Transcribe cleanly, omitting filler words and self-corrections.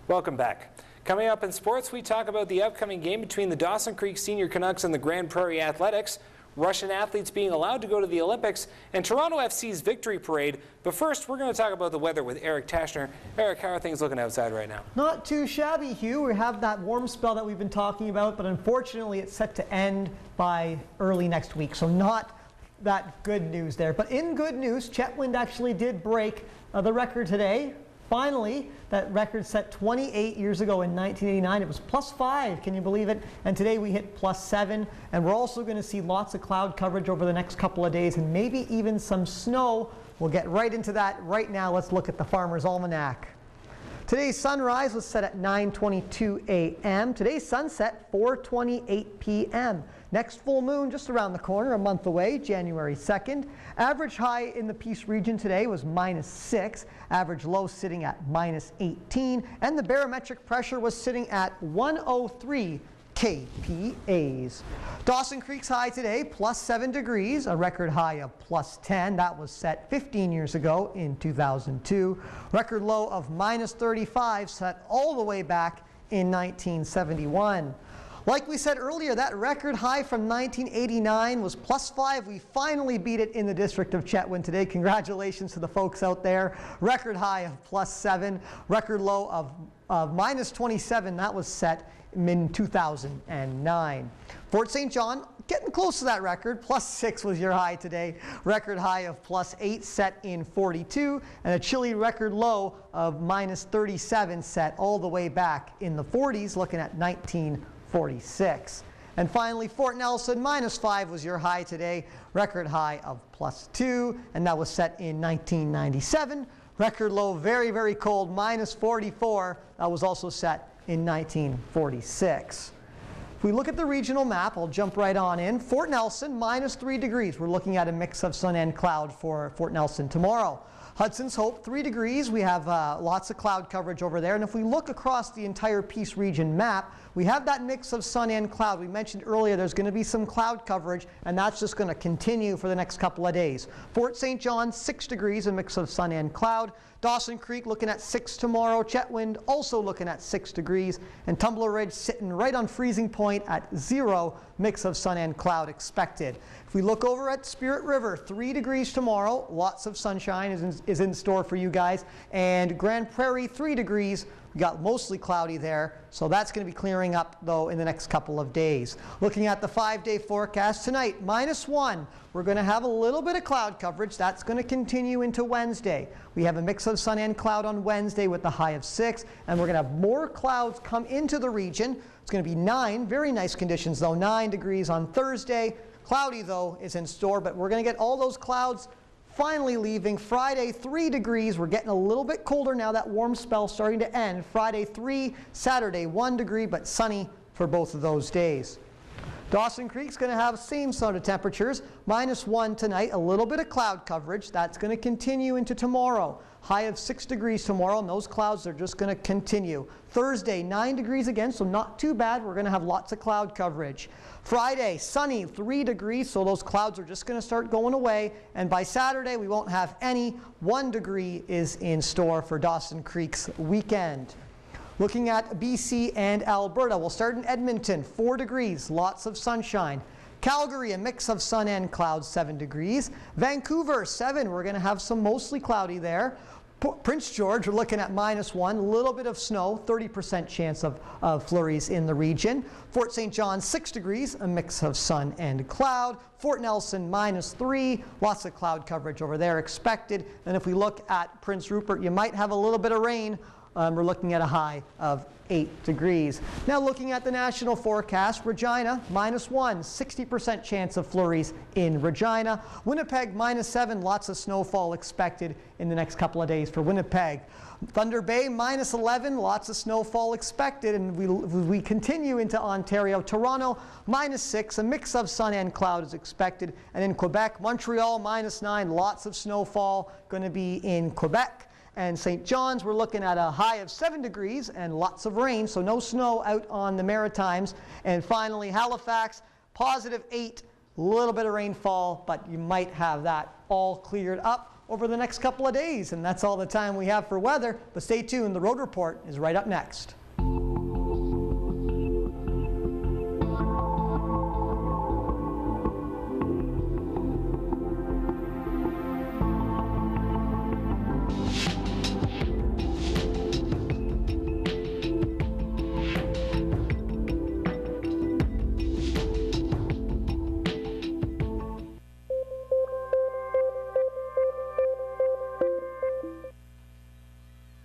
Welcome back. Coming up in sports, we talk about the upcoming game between the Dawson Creek Senior Canucks and the Grand Prairie Athletics, Russian athletes being allowed to go to the Olympics, and Toronto FC's victory parade. But first, we're going to talk about the weather with Eric Tashner. Eric, how are things looking outside right now? Not too shabby, Hugh. We have that warm spell that we've been talking about, but unfortunately it's set to end by early next week, so not that good news there. But in good news, Chetwynd actually did break the record today. Finally, that record set 28 years ago in 1989. It was +5, can you believe it? And today we hit +7. And we're also going to see lots of cloud coverage over the next couple of days and maybe even some snow. We'll get right into that right now. Let's look at the Farmer's Almanac. Today's sunrise was set at 9:22 a.m. Today's sunset, 4:28 p.m. Next full moon just around the corner, a month away, January 2nd. Average high in the Peace region today was -6. Average low sitting at -18. And the barometric pressure was sitting at 103 kPAs. Dawson Creek's high today, +7 degrees, a record high of +10. That was set 15 years ago in 2002. Record low of -35 set all the way back in 1971. Like we said earlier, that record high from 1989 was +5. We finally beat it in the district of Chetwynd today. Congratulations to the folks out there. Record high of +7. Record low of -27. That was set in 2009. Fort St. John, getting close to that record. +6 was your high today. Record high of +8 set in 42. And a chilly record low of -37 set all the way back in the 40s, looking at 1946. And finally, Fort Nelson, -5 was your high today. Record high of +2, and that was set in 1997. Record low, very, very cold, -44. That was also set in 1946. If we look at the regional map, I'll jump right on in. Fort Nelson, -3 degrees. We're looking at a mix of sun and cloud for Fort Nelson tomorrow. Hudson's Hope, 3 degrees. We have lots of cloud coverage over there. And if we look across the entire Peace region map, we have that mix of sun and cloud. We mentioned earlier there's going to be some cloud coverage, and that's just going to continue for the next couple of days. Fort St. John, 6 degrees, a mix of sun and cloud. Dawson Creek looking at 6 tomorrow. Chetwynd also looking at 6 degrees. And Tumbler Ridge sitting right on freezing point at 0, mix of sun and cloud expected. If we look over at Spirit River, 3 degrees tomorrow. Lots of sunshine is in store for you guys. And Grand Prairie, 3 degrees. We got mostly cloudy there, so that's going to be clearing up, though, in the next couple of days. Looking at the 5-day forecast tonight, -1. We're going to have a little bit of cloud coverage. That's going to continue into Wednesday. We have a mix of sun and cloud on Wednesday with the high of 6, and we're going to have more clouds come into the region. It's going to be 9, very nice conditions, though, 9 degrees on Thursday. Cloudy, though, is in store, but we're going to get all those clouds finally leaving. Friday, 3 degrees. We're getting a little bit colder now. That warm spell starting to end. Friday, 3. Saturday, 1 degree, but sunny for both of those days. Dawson Creek's going to have same sort of temperatures. -1 tonight. A little bit of cloud coverage. That's going to continue into tomorrow. High of 6 degrees tomorrow, and those clouds are just going to continue. Thursday, 9 degrees again, so not too bad. We're going to have lots of cloud coverage. Friday, sunny, 3 degrees, so those clouds are just going to start going away. And by Saturday, we won't have any. 1 degree is in store for Dawson Creek's weekend. Looking at BC and Alberta, we'll start in Edmonton, 4 degrees, lots of sunshine. Calgary, a mix of sun and clouds, 7 degrees. Vancouver, 7. We're going to have some mostly cloudy there. Prince George, we're looking at -1, a little bit of snow, 30% chance of flurries in the region. Fort St. John, 6 degrees, a mix of sun and cloud. Fort Nelson, -3, lots of cloud coverage over there expected. And if we look at Prince Rupert, you might have a little bit of rain. We're looking at a high of 8 degrees. Now looking at the national forecast, Regina, -1, 60% chance of flurries in Regina. Winnipeg, -7, lots of snowfall expected in the next couple of days for Winnipeg. Thunder Bay, -11, lots of snowfall expected, and we continue into Ontario. Toronto, -6, a mix of sun and cloud is expected. And in Quebec, Montreal, -9, lots of snowfall going to be in Quebec. And St. John's, we're looking at a high of 7 degrees and lots of rain, so no snow out on the Maritimes. And finally, Halifax, +8, a little bit of rainfall, but you might have that all cleared up over the next couple of days. And that's all the time we have for weather. But stay tuned. The Road Report is right up next.